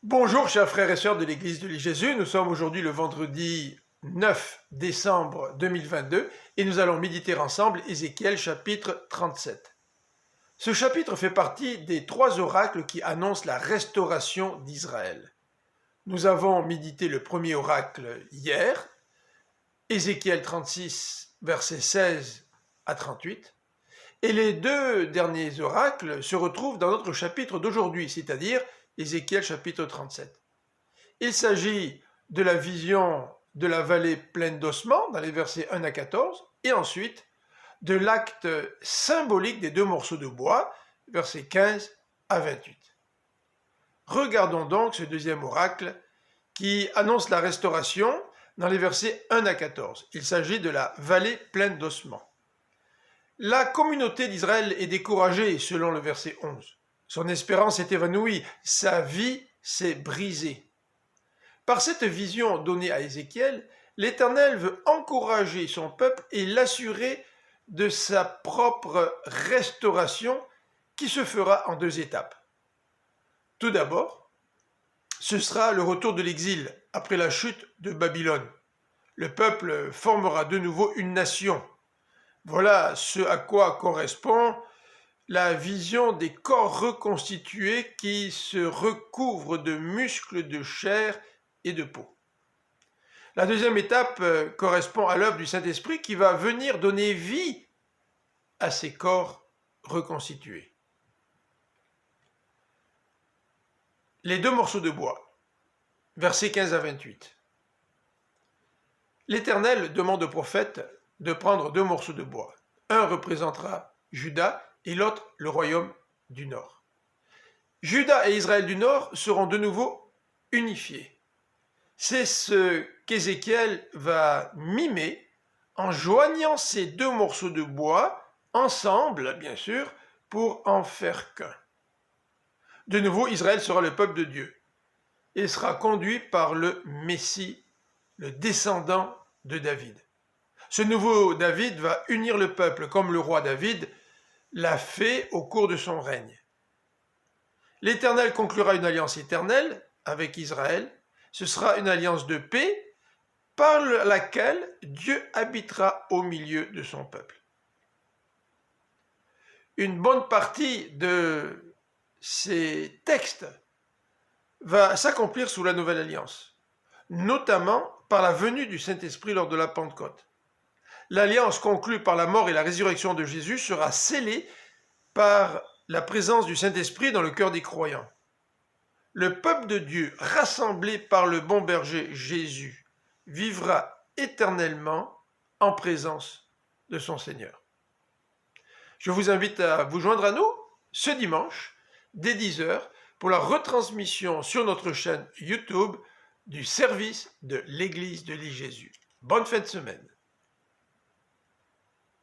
Bonjour chers frères et sœurs de l'Église de Jésus, nous sommes aujourd'hui le vendredi 9 décembre 2022 et nous allons méditer ensemble Ézéchiel chapitre 37. Ce chapitre fait partie des 3 oracles qui annoncent la restauration d'Israël. Nous avons médité le premier oracle hier, Ézéchiel 36 versets 16 à 38, et les 2 derniers oracles se retrouvent dans notre chapitre d'aujourd'hui, c'est-à-dire Ézéchiel chapitre 37. Il s'agit de la vision de la vallée pleine d'ossements dans les versets 1 à 14 et ensuite de l'acte symbolique des 2 morceaux de bois, versets 15 à 28. Regardons donc ce deuxième oracle qui annonce la restauration dans les versets 1 à 14. Il s'agit de la vallée pleine d'ossements. La communauté d'Israël est découragée selon le verset 11. Son espérance est évanouie, sa vie s'est brisée. Par cette vision donnée à Ézéchiel, l'Éternel veut encourager son peuple et l'assurer de sa propre restauration qui se fera en 2 étapes. Tout d'abord, ce sera le retour de l'exil après la chute de Babylone. Le peuple formera de nouveau une nation. Voilà ce à quoi correspond la vision des corps reconstitués qui se recouvrent de muscles, de chair et de peau. La deuxième étape correspond à l'œuvre du Saint-Esprit qui va venir donner vie à ces corps reconstitués. Les 2 morceaux de bois, versets 15 à 28. L'Éternel demande au prophète de prendre 2 morceaux de bois. Un représentera Juda et l'autre le royaume du Nord. Juda et Israël du Nord seront de nouveau unifiés. C'est ce qu'Ézéchiel va mimer en joignant ces 2 morceaux de bois ensemble, bien sûr, pour en faire qu'un. De nouveau, Israël sera le peuple de Dieu et sera conduit par le Messie, le descendant de David. Ce nouveau David va unir le peuple comme le roi David l'a fait au cours de son règne. L'Éternel conclura une alliance éternelle avec Israël. Ce sera une alliance de paix par laquelle Dieu habitera au milieu de son peuple. Une bonne partie de ces textes va s'accomplir sous la nouvelle alliance, notamment par la venue du Saint-Esprit lors de la Pentecôte. L'alliance conclue par la mort et la résurrection de Jésus sera scellée par la présence du Saint-Esprit dans le cœur des croyants. Le peuple de Dieu, rassemblé par le bon berger Jésus, vivra éternellement en présence de son Seigneur. Je vous invite à vous joindre à nous ce dimanche, dès 10h, pour la retransmission sur notre chaîne YouTube du service de l'Église de Jésus. Bonne fin de semaine.